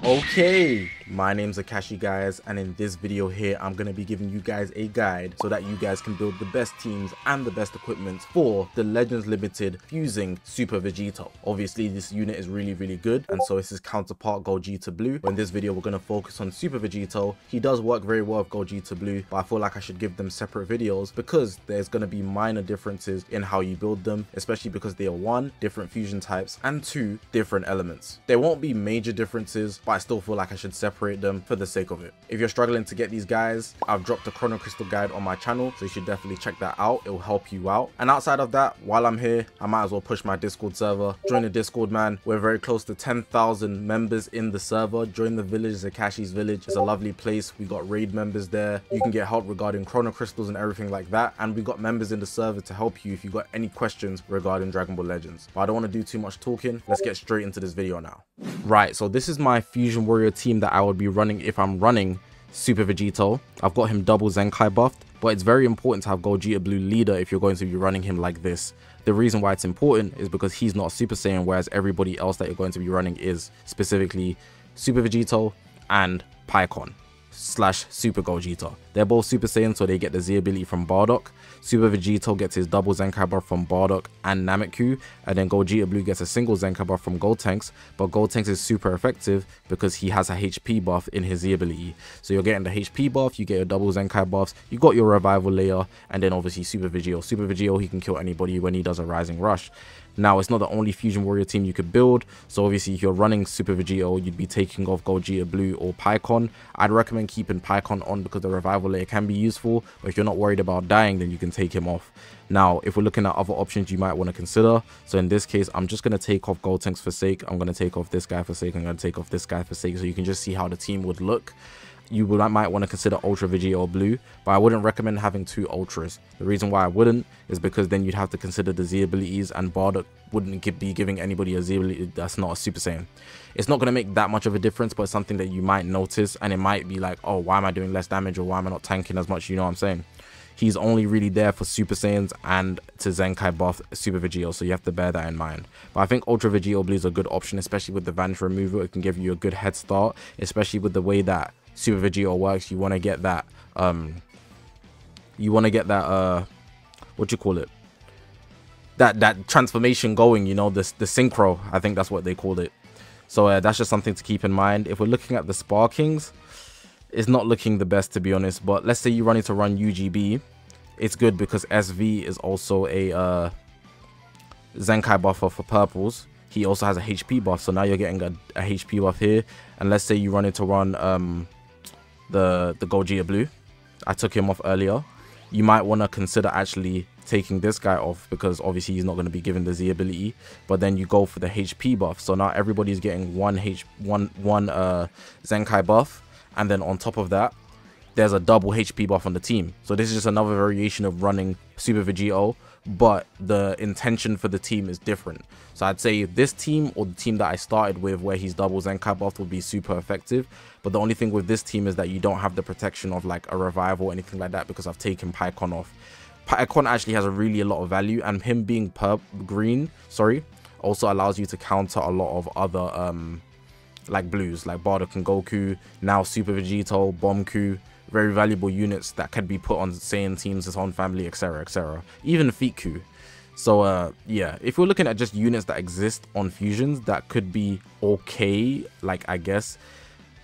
Okay, my name's Zakashi guys, and in this video here I'm going to be giving you guys a guide so that you guys can build the best teams and the best equipment for the Legends Limited Fusing Super Vegito. Obviously this unit is really good, and so is his counterpart Gogeta Blue. But in this video we're going to focus on Super Vegito. He does work very well with Gogeta Blue, but I feel like I should give them separate videos because there's going to be minor differences in how you build them, especially because they are 1, different fusion types, and 2, different elements. There won't be major differences, but I still feel like I should separate them for the sake of it. If you're struggling to get these guys, I've dropped a Chrono Crystal guide on my channel, so you should definitely check that out. It will help you out. And outside of that, while I'm here, I might as well push my Discord server. Join the Discord, man. We're very close to 10,000 members in the server. Join the village, Zakashi's village. It's a lovely place. We got raid members there. You can get help regarding Chrono Crystals and everything like that. And we got members in the server to help you if you got any questions regarding Dragon Ball Legends. But I don't want to do too much talking. Let's get straight into this video now. Right, so this is my Fusion Warrior team that I would be running if I'm running Super Vegito. I've got him double Zenkai buffed, but it's very important to have Gogeta Blue leader if you're going to be running him like this. The reason why it's important is because he's not Super Saiyan, whereas everybody else that you're going to be running is, specifically Super Vegito and Pikkon / Super Gogeta. They're both Super Saiyan, so they get the Z ability from Bardock. Super Vegito gets his double Zenkai buff from Bardock and Nameku, and then Gogeta Blue gets a single Zenkai buff from Gotenks, but Gotenks is super effective because he has a HP buff in his Z ability. So you're getting the HP buff, you get your double Zenkai buffs, you got your revival layer, and then obviously Super Vegito. Super Vegito, he can kill anybody when he does a Rising Rush. Now, it's not the only Fusion Warrior team you could build, so obviously if you're running Super Vegito, you'd be taking off Gogeta Blue or Pikkon. I'd recommend keeping Pikkon on because the revival layer can be useful, but if you're not worried about dying, then you can take him off. Now, if we're looking at other options you might want to consider, so in this case, I'm just going to take off Gotenks for sake, I'm going to take off this guy for sake, I'm going to take off this guy for sake, so you can just see how the team would look. You might want to consider Ultra Vegito Blue, but I wouldn't recommend having 2 Ultras. The reason why I wouldn't is because then you'd have to consider the Z abilities, and Bardock wouldn't be giving anybody a Z ability that's not a Super Saiyan. It's not going to make that much of a difference, but it's something that you might notice, and it might be like, oh, why am I doing less damage, or why am I not tanking as much, you know what I'm saying? He's only really there for Super Saiyans and to Zenkai buff Super Vegito, so you have to bear that in mind. But I think Ultra Vegito Blue is a good option, especially with the Vanish removal. It can give you a good head start, especially with the way that Super Vegito works. You want to get that what you call it, that transformation going, you know, the synchro, I think that's what they called it. So that's just something to keep in mind. If we're looking at the Sparkings, it's not looking the best, to be honest, but let's say you're running to run UGB, it's good because SV is also a Zenkai buffer for purples. He also has a HP buff, so now you're getting a HP buff here. And let's say you run it to run the Gogeta Blue. I took him off earlier. You might want to consider actually taking this guy off because obviously he's not going to be given the Z ability, but then you go for the HP buff. So now everybody's getting one Zenkai buff, and then on top of that there's a double HP buff on the team. So this is just another variation of running Super Vegito, but the intention for the team is different. So I'd say this team, or the team that I started with where he's double Zenkai buff, will be super effective. But the only thing with this team is that you don't have the protection of like a revival or anything like that, because I've taken Pikkon off. Pikkon actually has a lot of value, and him being green also allows you to counter a lot of other like blues, like Bardock and Goku, now Super Vegito, Bomku. Very valuable units that could be put on Saiyan teams, his own family, etc, etc, even Fiku. So yeah, if we're looking at just units that exist on fusions that could be okay, like I guess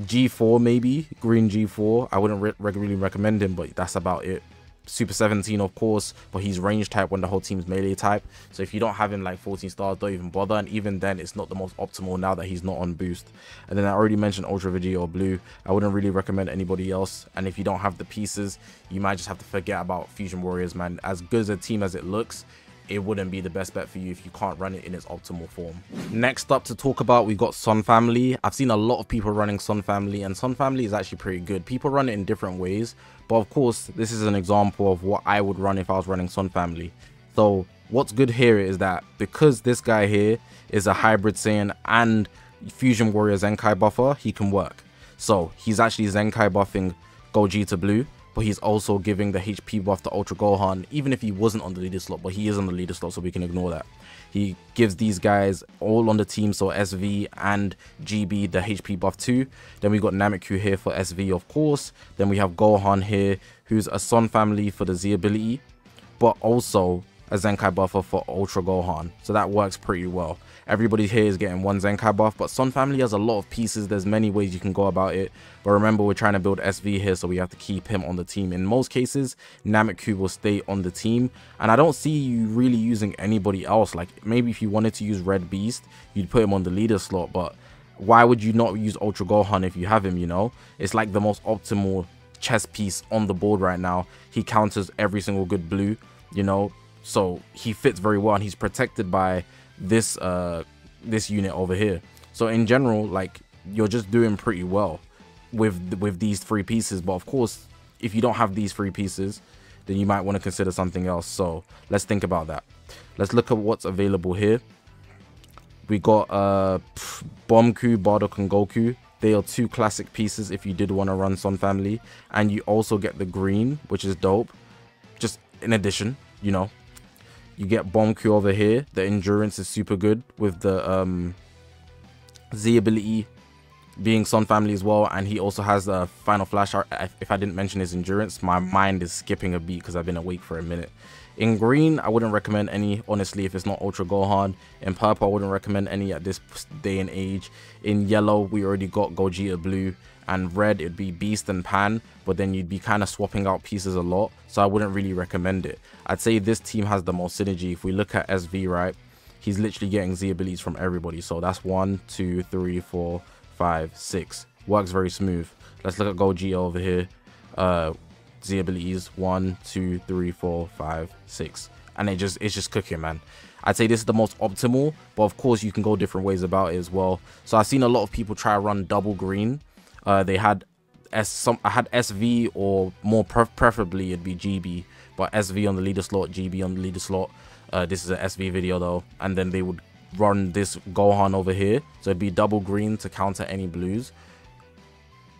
G4, maybe green G4, I wouldn't regularly recommend him, but that's about it. Super 17, of course, but he's range type when the whole team's melee type, so if you don't have him like 14 stars, don't even bother, and even then it's not the most optimal now that he's not on boost. And then I already mentioned Ultra Vegito Blue. I wouldn't really recommend anybody else, and if you don't have the pieces, you might just have to forget about Fusion Warriors, man. As good as a team as it looks, it wouldn't be the best bet for you if you can't run it in its optimal form. Next up to talk about, we got Sun Family. I've seen a lot of people running Sun Family, and Sun Family is actually pretty good. People run it in different ways, but of course this is an example of what I would run if I was running Sun Family. So what's good here is that because this guy here is a hybrid Saiyan and Fusion Warrior Zenkai buffer, he can work. So he's actually Zenkai buffing Gogeta Blue, but he's also giving the HP buff to Ultra Gohan, even if he wasn't on the leader slot, but he is on the leader slot, so we can ignore that. He gives these guys all on the team, so SV and GB, the HP buff too. Then we got Nameku here for SV, of course. Then we have Gohan here, who's a Son family for the Z ability, but also a Zenkai buffer for Ultra Gohan, so that works pretty well. Everybody here is getting one Zenkai buff, but Son family has a lot of pieces. There's many ways you can go about it, but remember, we're trying to build SV here, so we have to keep him on the team. In most cases, Nameku will stay on the team, and I don't see you really using anybody else. Like, maybe if you wanted to use Red Beast, you'd put him on the leader slot, but why would you not use Ultra Gohan if you have him, you know? It's like the most optimal chess piece on the board right now. He counters every single good blue, you know, so he fits very well, and he's protected by this this unit over here. So in general, like, you're just doing pretty well with these 3 pieces. But of course, if you don't have these 3 pieces, then you might want to consider something else. So let's think about that. Let's look at what's available here. We got Bomku, Bardock, and Goku. They are 2 classic pieces if you did want to run Son family, and you also get the green, which is dope. Just in addition, you know, you get Bomku over here. The endurance is super good with the Z ability being Son family as well, and he also has the final flash. If I didn't mention his endurance, my mind is skipping a beat because I've been awake for a minute. In green, I wouldn't recommend any, honestly, if it's not Ultra Gohan. In purple, I wouldn't recommend any at this day and age. In yellow, we already got Gogeta blue, and red, it'd be Beast and Pan, but then you'd be kind of swapping out pieces a lot, so I wouldn't really recommend it. I'd say this team has the most synergy. If we look at SV, right, he's literally getting Z abilities from everybody, so that's 1, 2, 3, 4, 5, 6. Works very smooth. Let's look at Gogeta over here. Z abilities 1, 2, 3, 4, 5, 6, and it's just cooking, man. I'd say this is the most optimal, but of course you can go different ways about it as well. So I've seen a lot of people try to run double green. They had I had SV, or more preferably it'd be GB, but SV on the leader slot, GB on the leader slot. This is an SV video though, and then they would run this Gohan over here, so it'd be double green to counter any blues,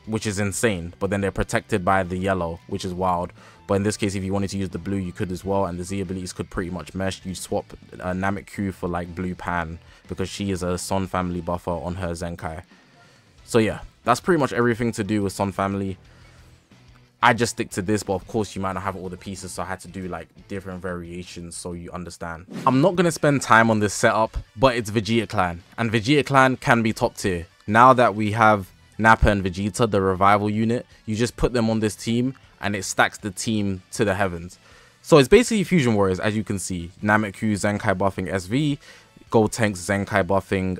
which is insane. But then they're protected by the yellow, which is wild. But in this case, if you wanted to use the blue, you could as well, and the Z abilities could pretty much mesh. You swap Nameku for like Blue Pan, because she is a Son family buffer on her Zenkai. So yeah, that's pretty much everything to do with Son family. I just stick to this, but of course you might not have all the pieces, so I had to do like different variations so you understand. I'm not going to spend time on this setup, but it's Vegeta Clan, and Vegeta Clan can be top tier. Now that we have Nappa and Vegeta, the revival unit, you just put them on this team and it stacks the team to the heavens. So it's basically Fusion Warriors, as you can see. Nameku Zenkai buffing SV, Gotenks Zenkai buffing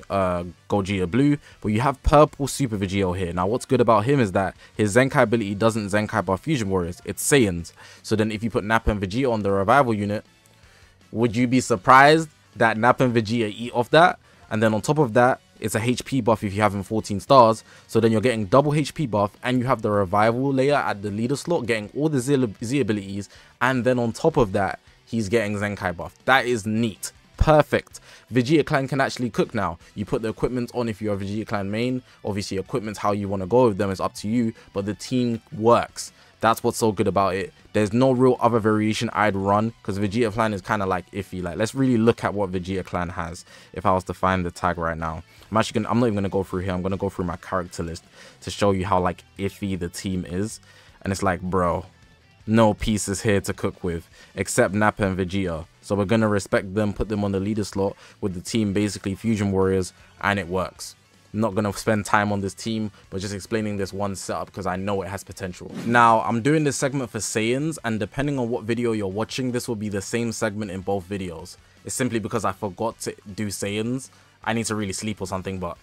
Gogeta blue, but you have purple Super Vegito here. Now what's good about him is that his Zenkai ability doesn't Zenkai buff Fusion Warriors, it's Saiyans. So then if you put Nappa and Vegeta on the revival unit, would you be surprised that Nappa and Vegeta eat off that? And then on top of that, it's a HP buff if you have him 14 stars. So then you're getting double HP buff, and you have the revival layer at the leader slot getting all the Z abilities, and then on top of that, he's getting Zenkai buff. That is neat. Perfect. Vegeta Clan can actually cook now. You put the equipment on if you're a Vegeta Clan main. Obviously, equipment's how you want to go with them, is up to you, but the team works. That's what's so good about it. There's no real other variation I'd run, because Vegeta Clan is kind of like iffy. Like, let's really look at what Vegeta Clan has if I was to find the tag right now. I'm not even gonna go through here. I'm gonna go through my character list to show you how like iffy the team is. And it's like, bro, no pieces here to cook with except Nappa and Vegeta. So we're gonna respect them, put them on the leader slot with the team basically Fusion Warriors, and it works. I'm not gonna spend time on this team, but just explaining this one setup because I know it has potential. Now I'm doing this segment for Saiyans, and depending on what video you're watching, this will be the same segment in both videos. It's simply because I forgot to do Saiyans. I need to really sleep or something, but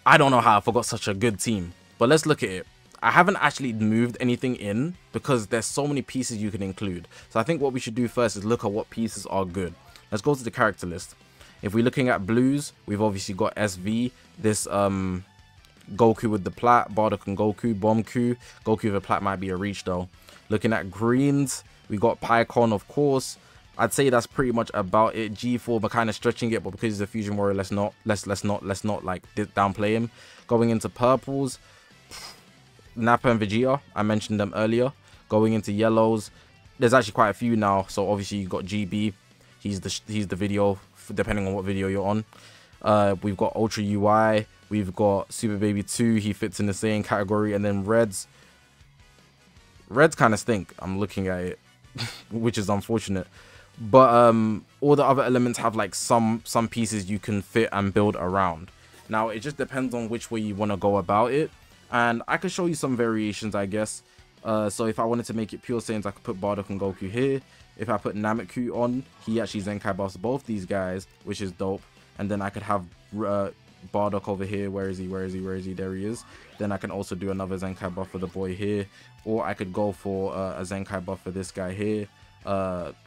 I don't know how I forgot such a good team. But let's look at it. I haven't actually moved anything in because there's so many pieces you can include. So I think what we should do first is look at what pieces are good. Let's go to the character list. If we're looking at blues, we've obviously got SV, this Goku with the plat, Bardock and Goku, Bomku. Goku with a plat might be a reach though. Looking at greens, we got Pycon, of course. I'd say that's pretty much about it. G4, we're kind of stretching it, but because he's a Fusion Warrior, let's not like downplay him. Going into purples, Nappa and Vegeta, I mentioned them earlier. Going into yellows, there's actually quite a few now. So obviously you got GB, he's the video, depending on what video you're on. We've got Ultra UI, we've got Super Baby 2, he fits in the same category, and then Reds kind of stink. I'm looking at it, which is unfortunate. But all the other elements have like some pieces you can fit and build around. Now it just depends on which way you want to go about it, and I could show you some variations, I guess. So if I wanted to make it pure Saiyans, I could put Bardock and Goku here. If I put Nameku on, he actually Zenkai buffs both these guys, which is dope. And then I could have Bardock over here. Where is he? There he is. Then I can also do another Zenkai buff for the boy here, or I could go for a Zenkai buff for this guy here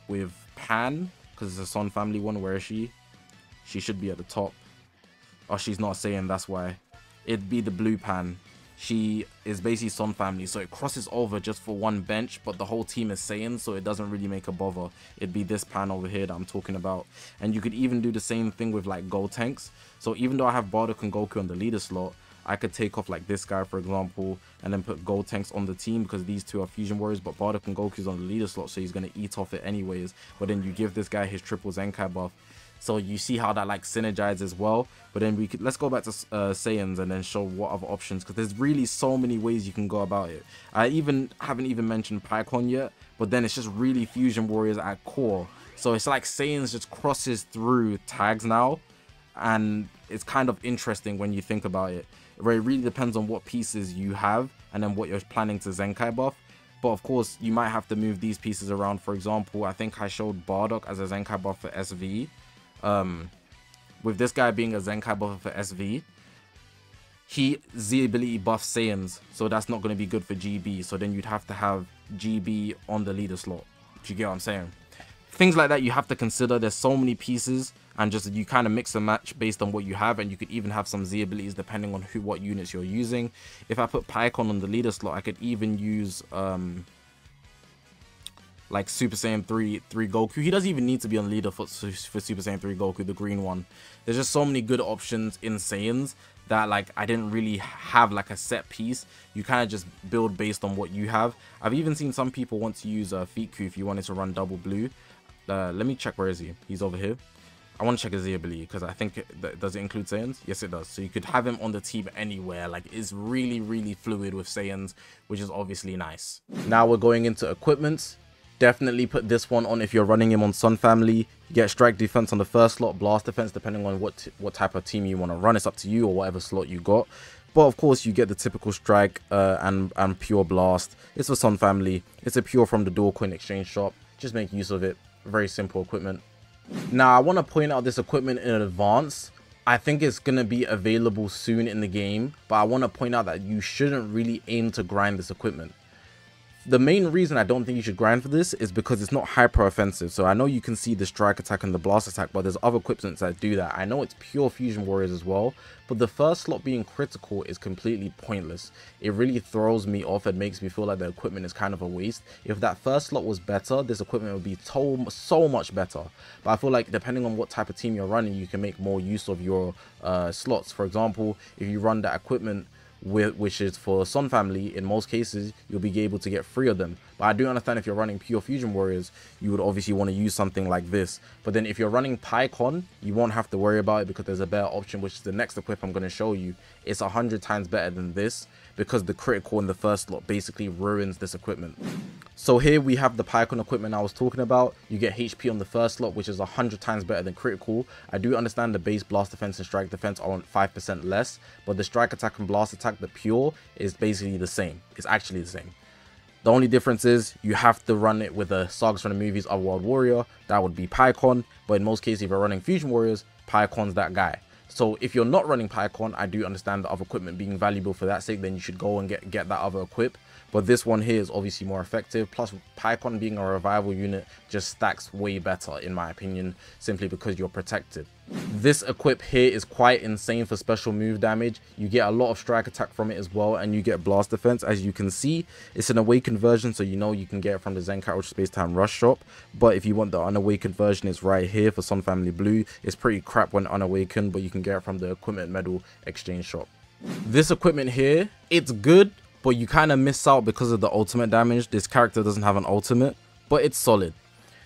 with Pan, because it's a Son family one. Where is she? She should be at the top. Oh, she's not Saiyan, that's why. It'd be the blue Pan. She is basically Son family, so it crosses over just for one bench, but the whole team is Saiyan, so it doesn't really make a bother. It'd be this Pan over here that I'm talking about. And you could even do the same thing with like Gotenks. So even though I have Bardock and Goku on the leader slot, I could take off like this guy, for example, and then put Gotenks on the team, because these two are Fusion Warriors, but Bardock and Goku's on the leader slot, so he's going to eat off it anyways. But then you give this guy his triple Zenkai buff. So you see how that like synergizes as well. But then let's go back to Saiyans and then show what other options, because there's really so many ways you can go about it. I haven't even mentioned Pycon yet, but then it's just really Fusion Warriors at core. So it's like Saiyans just crosses through tags now, and it's kind of interesting when you think about it, where it really depends on what pieces you have and then what you're planning to Zenkai buff. But of course you might have to move these pieces around. For example, I think I showed Bardock as a Zenkai buff for SV. With this guy being a Zenkai buff for SV, Z ability buffs Saiyans, so that's not going to be good for GB. So then you'd have to have GB on the leader slot. Do you get what I'm saying? Things like that you have to consider. There's so many pieces, and just you kind of mix and match based on what you have, and you could even have some Z abilities depending on what units you're using. If I put Pycon on the leader slot, I could even use like Super Saiyan 3 Goku. He doesn't even need to be on leader for Super Saiyan 3 Goku, the green one. There's just so many good options in Saiyans that like I didn't really have like a set piece. You kind of just build based on what you have. I've even seen some people want to use Fiku if you wanted to run double blue. Let me check, where is he? He's over here. I want to check his Z ability, because I think does it include Saiyans? Yes, it does. So you could have him on the team anywhere. Like, it's really fluid with Saiyans, which is obviously nice. Now we're going into equipments. Definitely put this one on if you're running him on Son family. You get strike defense on the first slot, blast defense depending on what type of team you want to run. It's up to you, or whatever slot you got. But of course you get the typical strike and pure blast. It's for Son family. It's a pure from the dual coin exchange shop. Just make use of it. Very simple equipment. Now I want to point out this equipment in advance. I think it's going to be available soon in the game, but I want to point out that you shouldn't really aim to grind this equipment. The main reason I don't think you should grind for this is because it's not hyper offensive. So I know you can see the strike attack and the blast attack, but there's other equipments that do that. I know it's pure Fusion Warriors as well, but the first slot being critical is completely pointless. It really throws me off and makes me feel like the equipment is kind of a waste. If that first slot was better, this equipment would be so much better. But I feel like depending on what type of team you're running, you can make more use of your slots. For example, if you run that equipment which is for Son family, in most cases you'll be able to get 3 of them. But I do understand if you're running pure Fusion Warriors, you would obviously want to use something like this. But then if you're running Pycon, you won't have to worry about it, because there's a better option, which is the next equip I'm going to show you. It's 100 times better than this, because the critical in the first slot basically ruins this equipment. So here we have the Pycon equipment I was talking about. You get HP on the first slot, which is 100 times better than critical. I do understand the base blast defense and strike defense are on 5% less, but the strike attack and blast attack, the pure, is basically the same. It's actually the same. The only difference is you have to run it with the sagas from the movies of World Warrior. That would be Pycon, but in most cases if you're running Fusion Warriors, Pycon's that guy. So if you're not running Pycon, I do understand the other equipment being valuable for that sake, then you should go and get that other equip. But this one here is obviously more effective. Plus, Pycon being a revival unit just stacks way better, in my opinion, simply because you're protected. This equip here is quite insane for special move damage. You get a lot of strike attack from it as well, and you get blast defense. As you can see, it's an awakened version, so you know you can get it from the Zenkai Ultra Space Time Rush shop. But if you want the unawakened version, it's right here for Son Family Blue. It's pretty crap when unawakened, but you can get it from the Equipment Medal Exchange shop. This equipment here, it's good, but you kind of miss out because of the ultimate damage. This character doesn't have an ultimate, but it's solid.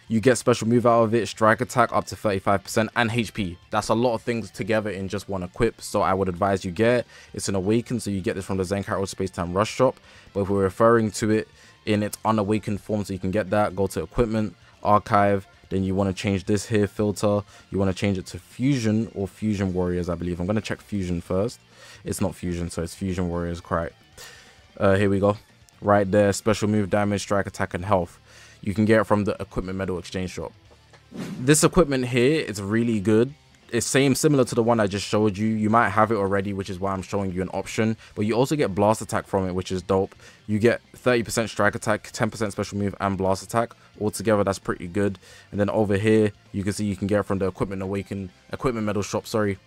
You get special move out of it, strike attack up to 35%, and HP. That's a lot of things together in just one equip, so I would advise you get it. It's an awakened, so you get this from the Zakashi Space Time Rush shop, but if we're referring to it in its unawakened form, so you can get that, go to equipment, archive, then you want to change this here, filter, you want to change it to fusion or fusion warriors, I believe. I'm going to check fusion first. It's not fusion, so it's fusion warriors, correct. Here we go. Right there, special move, damage, strike attack, and health. You can get it from the equipment medal exchange shop. This equipment here is really good. It's similar to the one I just showed you. You might have it already, which is why I'm showing you an option, but you also get blast attack from it, which is dope. You get 30% strike attack, 10% special move, and blast attack. Altogether, that's pretty good. And then over here, you can see you can get it from the equipment medal shop, sorry,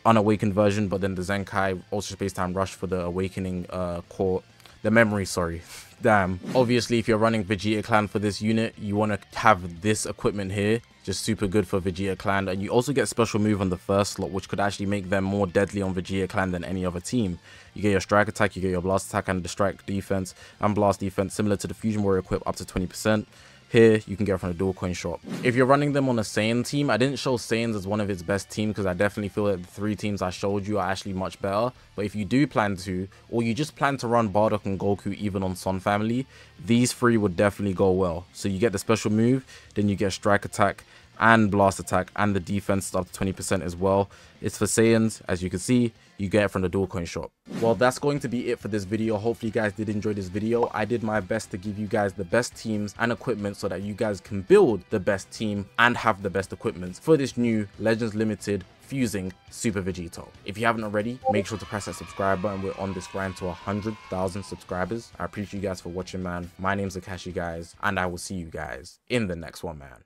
unawakened version, but then the Zenkai Ultra Space Time Rush for the awakening core, the memory, sorry. Damn. Obviously, if you're running Vegeta Clan for this unit, you want to have this equipment here. Just super good for Vegeta Clan. And you also get special move on the first slot, which could actually make them more deadly on Vegeta Clan than any other team. You get your strike attack, you get your blast attack, and the strike defense and blast defense, similar to the Fusion Warrior equip, up to 20%. Here, you can get it from the dual coin shop. If you're running them on a Saiyan team, I didn't show Saiyans as one of its best teams because I definitely feel that the 3 teams I showed you are actually much better. But if you do plan to, or you just plan to run Bardock and Goku even on Son Family, these 3 would definitely go well. So you get the special move, then you get strike attack and blast attack, and the defense is up to 20% as well. It's for Saiyans, as you can see. You get it from the dual coin shop. Well, that's going to be it for this video. Hopefully you guys did enjoy this video. I did my best to give you guys the best teams and equipment so that you guys can build the best team and have the best equipment for this new Legends Limited Fusing Super Vegito. If you haven't already, make sure to press that subscribe button. We're on this grind to 100,000 subscribers. I appreciate you guys for watching, man. My name's Zakashi, guys, and I will see you guys in the next one, man.